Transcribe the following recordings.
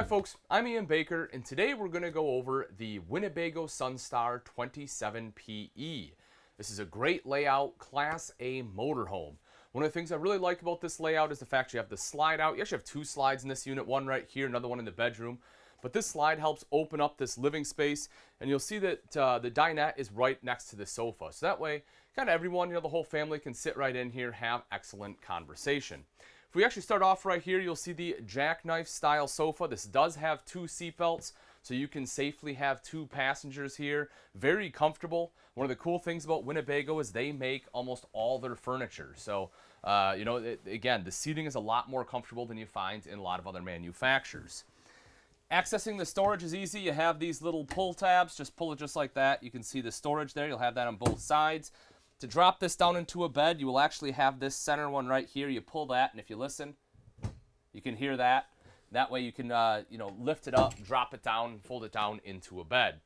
folks, I'm Ian Baker, and today we're going to go over the Winnebago Sunstar 27PE. This is a great layout, Class A motorhome. One of the things I really like about this layout is the fact you have the slide out. You actually have two slides in this unit, one right here, another one in the bedroom. But this slide helps open up this living space, and you'll see that the dinette is right next to the sofa. So that way, kind of everyone, the whole family can sit right in here, have excellent conversation. If we actually start off right here, you'll see the jackknife style sofa. This does have two seat belts, so you can safely have two passengers here. Very comfortable. One of the cool things about Winnebago is they make almost all their furniture. So, again, the seating is a lot more comfortable than you find in a lot of other manufacturers. Accessing the storage is easy. You have these little pull tabs. Just pull it just like that. You can see the storage there. You'll have that on both sides. To drop this down into a bed, you will actually have this center one right here. You pull that, and if you listen, you can hear that. That way you can, lift it up, drop it down, and fold it down into a bed.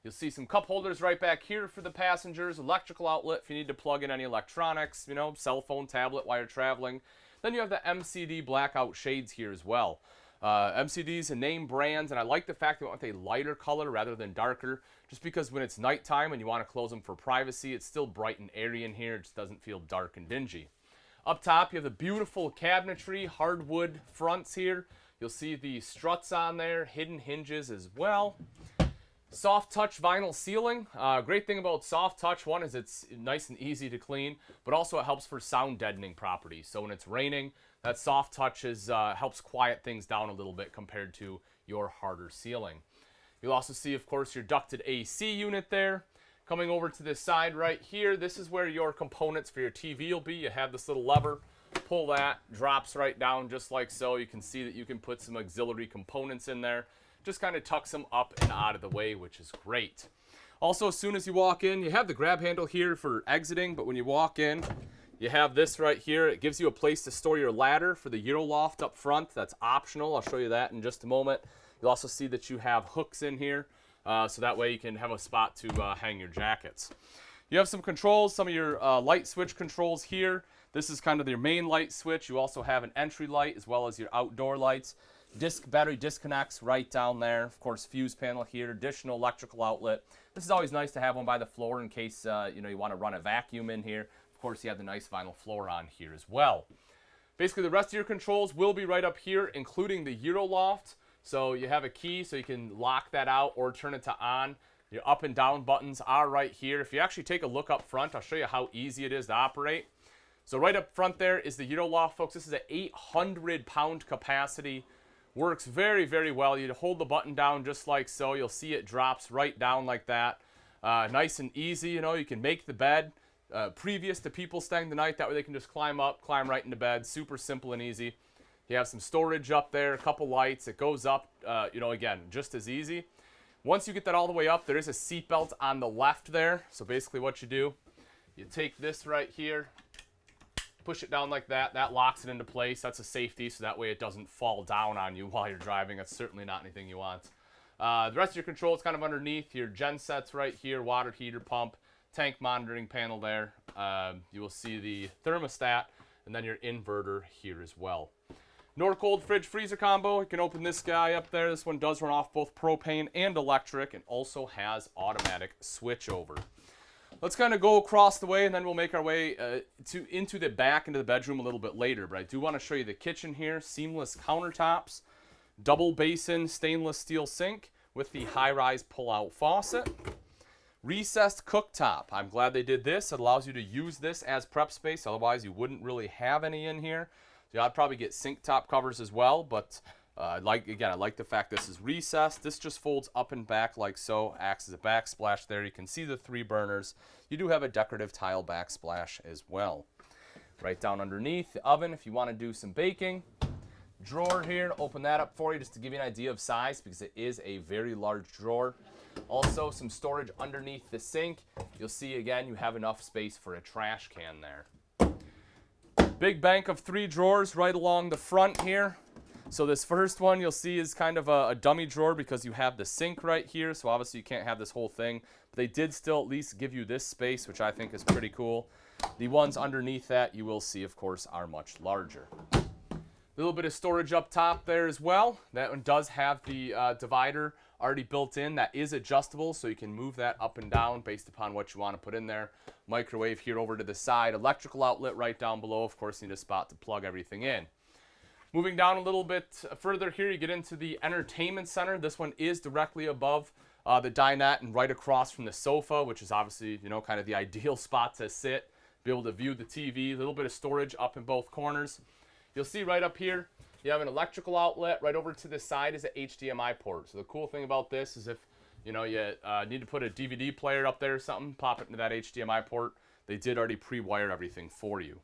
You'll see some cup holders right back here for the passengers, electrical outlet if you need to plug in any electronics, cell phone, tablet while you're traveling. Then you have the Mcd Blackout Shades here as well. MCD's a name brand, and I like the fact that we went with a lighter color rather than darker, just because when it's nighttime and you want to close them for privacy, it's still bright and airy in here. It just doesn't feel dark and dingy. Up top, you have the beautiful cabinetry, hardwood fronts here. You'll see the struts on there, hidden hinges as well. Soft touch vinyl ceiling. Great thing about soft touch, one is it's nice and easy to clean, but also it helps for sound deadening properties. So when it's raining, that soft touch helps quiet things down a little bit compared to your harder ceiling. You'll also see, of course, your ducted AC unit there. Coming over to this side right here, this is where your components for your TV will be. You have this little lever, pull that, drops right down just like so. You can see that you can put some auxiliary components in there. Just kind of tucks them up and out of the way, which is great. Also, as soon as you walk in, you have the grab handle here for exiting, but when you walk in, you have this right here. It gives you a place to store your ladder for the Euroloft up front. That's optional. I'll show you that in just a moment. You'll also see that you have hooks in here, so that way you can have a spot to hang your jackets. You have some controls, some of your light switch controls here. This is kind of your main light switch. You also have an entry light as well as your outdoor lights. Battery disconnects right down there. Of course, fuse panel here, additional electrical outlet. This is always nice to have one by the floor in case you want to run a vacuum in here. Of course, you have the nice vinyl floor on here as well. Basically, the rest of your controls will be right up here, including the Euroloft. So you have a key so you can lock that out or turn it to on. Your up and down buttons are right here. If you actually take a look up front, I'll show you how easy it is to operate. So right up front there is the Euroloft, folks. This is an 800-pound capacity. Works very, very well. You hold the button down just like so. You'll see it drops right down like that. Nice and easy. You can make the bed previous to people staying the night. That way they can just climb up, climb right into bed. Super simple and easy. You have some storage up there, a couple lights. It goes up, again, just as easy. Once you get that all the way up, there is a seat belt on the left there. So basically what you do, you take this right here, push it down like that. That locks it into place. That's a safety, so that way it doesn't fall down on you while you're driving. That's certainly not anything you want. The rest of your control is kind of underneath. Your gen sets right here, water heater pump, tank monitoring panel there. You will see the thermostat, and then your inverter here as well. Norcold fridge freezer combo. You can open this guy up there. This one does run off both propane and electric, and also has automatic switchover. Let's kind of go across the way, and then we'll make our way into the bedroom a little bit later. But I do want to show you the kitchen here. Seamless countertops, double basin stainless steel sink with the high-rise pull-out faucet. Recessed cooktop. I'm glad they did this. It allows you to use this as prep space. Otherwise, you wouldn't really have any in here. So I'd probably get sink top covers as well, but I like the fact this is recessed. This just folds up and back like so, acts as a backsplash there. You can see the 3 burners. You do have a decorative tile backsplash as well. Right down underneath the oven if you want to do some baking. Drawer here, open that up for you just to give you an idea of size because it is a very large drawer. Also some storage underneath the sink. You'll see again you have enough space for a trash can there. Big bank of 3 drawers right along the front here. So this first one you'll see is kind of a dummy drawer because you have the sink right here. So obviously you can't have this whole thing. But they did still at least give you this space, which I think is pretty cool. The ones underneath that you will see, of course, are much larger. little bit of storage up top there as well. That one does have the divider already built in. That is adjustable, so you can move that up and down based upon what you want to put in there. Microwave here over to the side. Electrical outlet right down below. Of course, you need a spot to plug everything in. Moving down a little bit further here, you get into the entertainment center. This one is directly above the dinette and right across from the sofa, which is obviously, you know, kind of the ideal spot to sit, be able to view the TV. A little bit of storage up in both corners. You'll see right up here, you have an electrical outlet. Right over to the side is an HDMI port. So the cool thing about this is if, you know, you need to put a DVD player up there or something, pop it into that HDMI port. They did already pre-wire everything for you.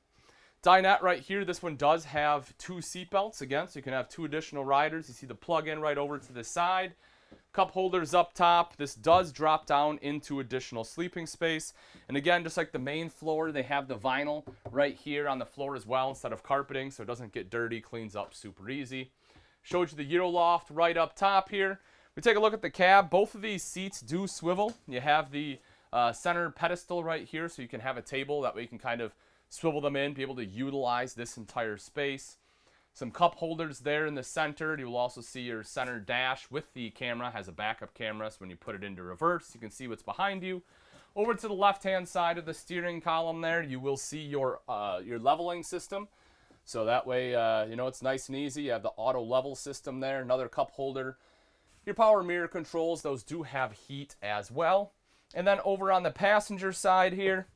Dinette right here, this one does have 2 seat belts again, so you can have 2 additional riders. You see the plug-in right over to the side. Cup holders up top. This does drop down into additional sleeping space. And again, just like the main floor, they have the vinyl right here on the floor as well instead of carpeting, so it doesn't get dirty, cleans up super easy. Showed you the Euro loft right up top here. We take a look at the cab. Both of these seats do swivel. You have the center pedestal right here, so you can have a table. That way you can kind of swivel them in, be able to utilize this entire space. Some cup holders there in the center. You will also see your center dash with the camera. Has a backup camera, so when you put it into reverse, you can see what's behind you. Over to the left-hand side of the steering column there, you will see your leveling system. So that way, you know, it's nice and easy. You have the auto level system there, another cup holder. Your power mirror controls, those do have heat as well. And then over on the passenger side here,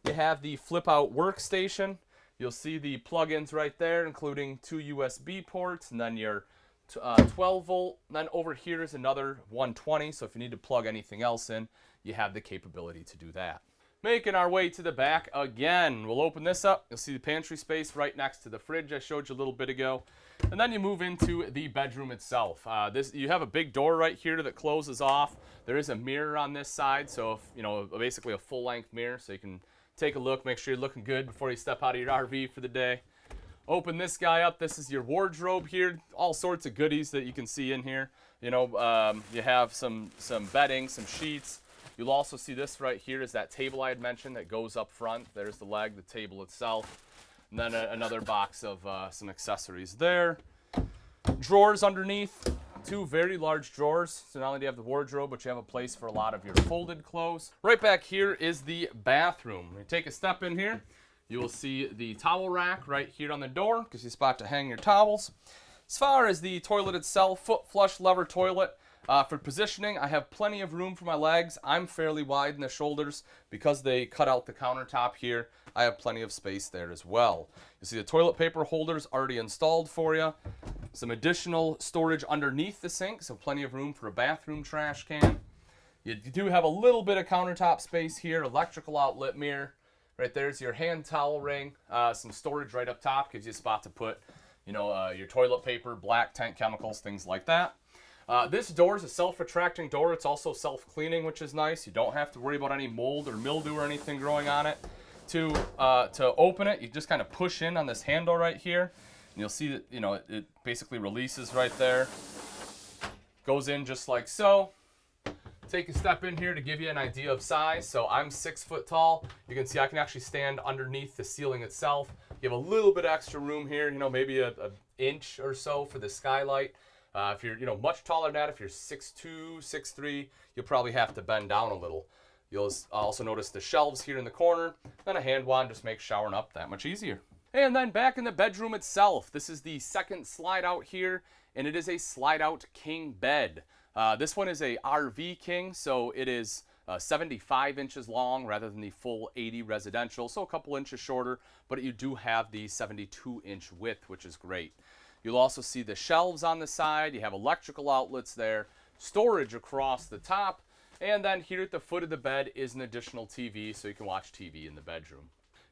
you have the flip-out workstation. You'll see the plug-ins right there, including 2 USB ports, and then your 12 volt. And then over here is another 120, so if you need to plug anything else in, you have the capability to do that. Making our way to the back again. We'll open this up. You'll see the pantry space right next to the fridge I showed you a little bit ago. And then you move into the bedroom itself. You have a big door right here that closes off. There is a mirror on this side, so if, you know, basically a full-length mirror, so you can take a look, make sure you're looking good before you step out of your RV for the day. Open this guy up. This is your wardrobe here. All sorts of goodies that you can see in here. You know, you have some bedding, some sheets. You'll also see this right here is that table I had mentioned that goes up front. There's the leg, the table itself. And then another box of some accessories there. Drawers underneath. 2 very large drawers. So not only do you have the wardrobe, but you have a place for a lot of your folded clothes. Right back here is the bathroom. When you take a step in here, you will see the towel rack right here on the door. Gives you a spot to hang your towels. As far as the toilet itself, foot flush lever toilet. For positioning, I have plenty of room for my legs. I'm fairly wide in the shoulders because they cut out the countertop here. I have plenty of space there as well. You see the toilet paper holders already installed for you. Some additional storage underneath the sink, so plenty of room for a bathroom trash can. You do have a little bit of countertop space here. Electrical outlet mirror. Right there's your hand towel ring. Some storage right up top. Gives you a spot to put, you know, your toilet paper, black tank chemicals, things like that. This door is a self-retracting door. It's also self-cleaning, which is nice. You don't have to worry about any mold or mildew or anything growing on it. To open it, you just kind of push in on this handle right here. And you'll see that, you know, it basically releases right there. Goes in just like so. Take a step in here to give you an idea of size. So I'm 6 foot tall. You can see I can actually stand underneath the ceiling itself. You have a little bit extra room here, you know, maybe an inch or so for the skylight. If you're, you know, much taller than that, if you're 6'2", 6'3", you'll probably have to bend down a little. You'll also notice the shelves here in the corner. Then a hand wand just makes showering up that much easier. And then back in the bedroom itself, this is the second slide out here, and it is a slide out king bed. This one is a RV king, so it is 75 inches long rather than the full 80 residential, so a couple inches shorter, but you do have the 72-inch width, which is great. You'll also see the shelves on the side. You have electrical outlets there, storage across the top, and then here at the foot of the bed is an additional TV, so you can watch TV in the bedroom.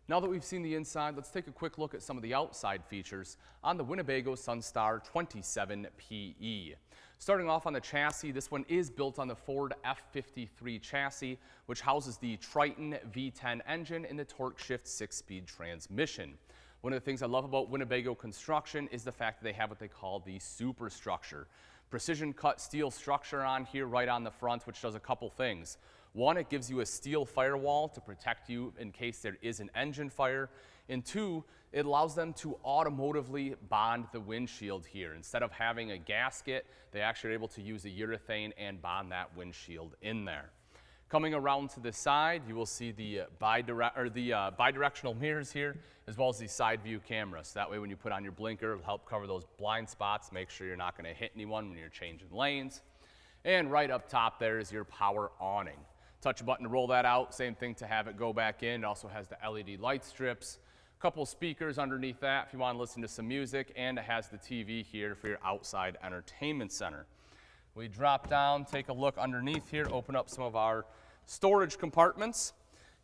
Now that we've seen the inside, let's take a quick look at some of the outside features on the Winnebago Sunstar 27PE. Starting off on the chassis, this one is built on the Ford F53 chassis, which houses the Triton V10 engine and the torque shift 6-speed transmission. One of the things I love about Winnebago construction is the fact that they have what they call the superstructure. Precision cut steel structure on here right on the front, which does a couple things. One, it gives you a steel firewall to protect you in case there is an engine fire. And two, it allows them to automotively bond the windshield here. Instead of having a gasket, they actually are able to use a urethane and bond that windshield in there. Coming around to the side, you will see the bidirectional mirrors here, as well as the side view cameras. So that way when you put on your blinker, it'll help cover those blind spots, make sure you're not going to hit anyone when you're changing lanes. And right up top there is your power awning. Touch a button to roll that out, same thing to have it go back in. It also has the LED light strips, a couple speakers underneath that if you want to listen to some music, and it has the TV here for your outside entertainment center. We drop down, take a look underneath here, open up some of our storage compartments.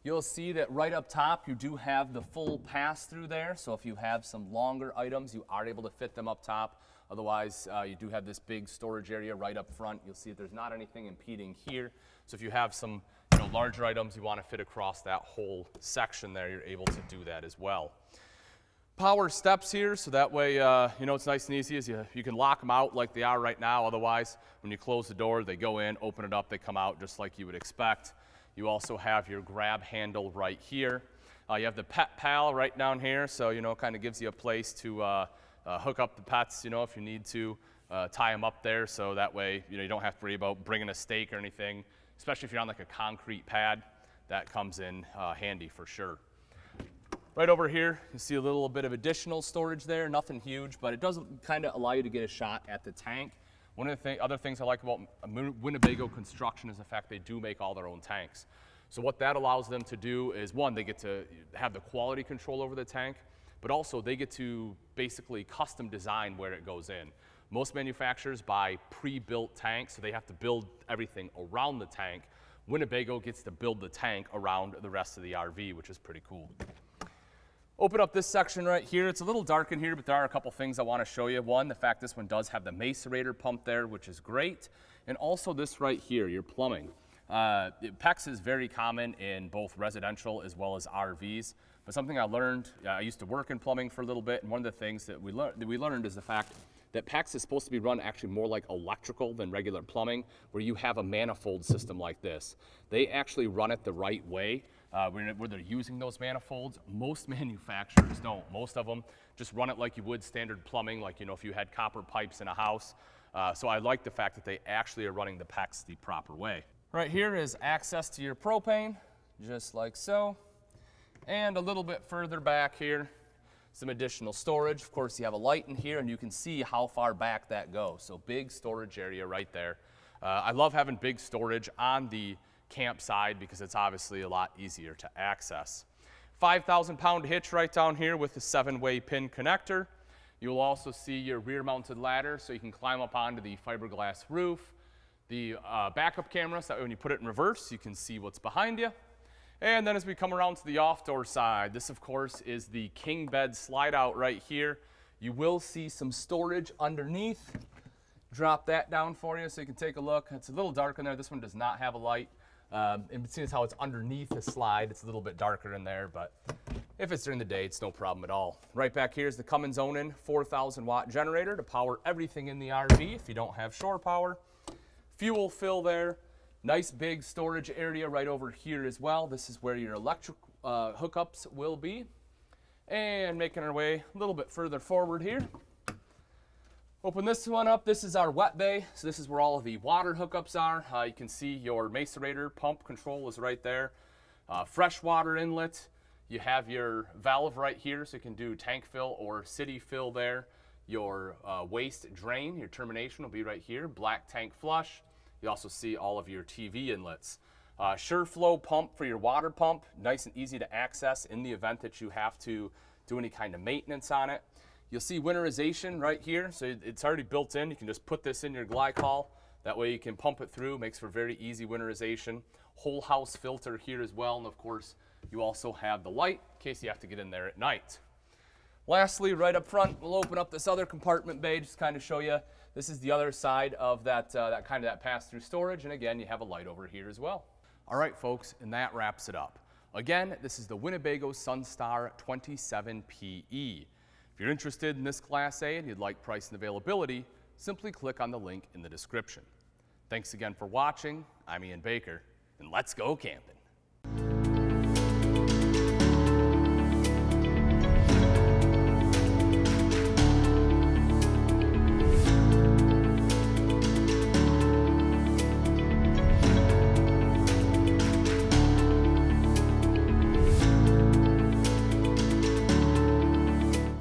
You'll see that right up top you do have the full pass-through there, so if you have some longer items, you are able to fit them up top. Otherwise, you do have this big storage area right up front. You'll see that there's not anything impeding here. So if you have some larger items you want to fit across that whole section there, you're able to do that as well. Power steps here, so that way, it's nice and easy. You can lock them out like they are right now. Otherwise, when you close the door, they go in, open it up, they come out just like you would expect. You also have your grab handle right here. You have the pet pal right down here, so, kind of gives you a place to hook up the pets, if you need to, tie them up there, so that way, you don't have to worry about bringing a stake or anything, especially if you're on like a concrete pad. That comes in handy for sure. Right over here, you see a little bit of additional storage there, nothing huge, but it does kind of allow you to get a shot at the tank. One of the other things I like about Winnebago construction is the fact they do make all their own tanks. So what that allows them to do is, one, they get to have the quality control over the tank, but also they get to basically custom design where it goes in. Most manufacturers buy pre-built tanks, so they have to build everything around the tank. Winnebago gets to build the tank around the rest of the RV, which is pretty cool. Open up this section right here. It's a little dark in here, but there are a couple things I want to show you. One, the fact this one does have the macerator pump there, which is great. And also this right here, your plumbing. PEX is very common in both residential as well as RVs. But something I learned, I used to work in plumbing for a little bit, and one of the things that we learned is the fact that PEX is supposed to be run actually more like electrical than regular plumbing, where you have a manifold system like this. They actually run it the right way. Where they're using those manifolds. Most manufacturers don't. Most of them just run it like you would standard plumbing, like if you had copper pipes in a house. So I like the fact that they actually are running the PEX the proper way. Right here is access to your propane, just like so. And a little bit further back here, some additional storage. Of course, you have a light in here, and you can see how far back that goes. So big storage area right there. I love having big storage on the campsite because it's obviously a lot easier to access. 5,000-pound hitch right down here with the 7-way pin connector. You'll also see your rear-mounted ladder, so you can climb up onto the fiberglass roof. The backup camera, so that when you put it in reverse, you can see what's behind you. And then as we come around to the off-door side, this of course is the king bed slide out right here. You will see some storage underneath. Drop that down for you so you can take a look. It's a little dark in there. This one does not have a light. And seeing as how it's underneath the slide, it's a little bit darker in there, but if it's during the day, it's no problem at all. Right back here is the Cummins Awning 4,000-watt generator to power everything in the RV if you don't have shore power. Fuel fill there. Nice big storage area right over here as well. This is where your electric hookups will be. And making our way a little bit further forward here. Open this one up. This is our wet bay. So this is where all of the water hookups are. You can see your macerator pump control is right there. Freshwater inlet. You have your valve right here, so you can do tank fill or city fill there. Your waste drain, your termination will be right here. Black tank flush. You also see all of your TV inlets. SureFlow pump for your water pump. Nice and easy to access in the event that you have to do any kind of maintenance on it. You'll see winterization right here, so it's already built in. You can just put this in your glycol. That way you can pump it through, makes for very easy winterization. Whole house filter here as well, and of course, you also have the light in case you have to get in there at night. Lastly, right up front, we'll open up this other compartment bay, just kind of show you. This is the other side of that pass-through storage, and again, you have a light over here as well. All right, folks, and that wraps it up. Again, this is the Winnebago Sunstar 27PE. If you're interested in this Class A and you'd like price and availability, simply click on the link in the description. Thanks again for watching. I'm Ian Baker, and let's go camping.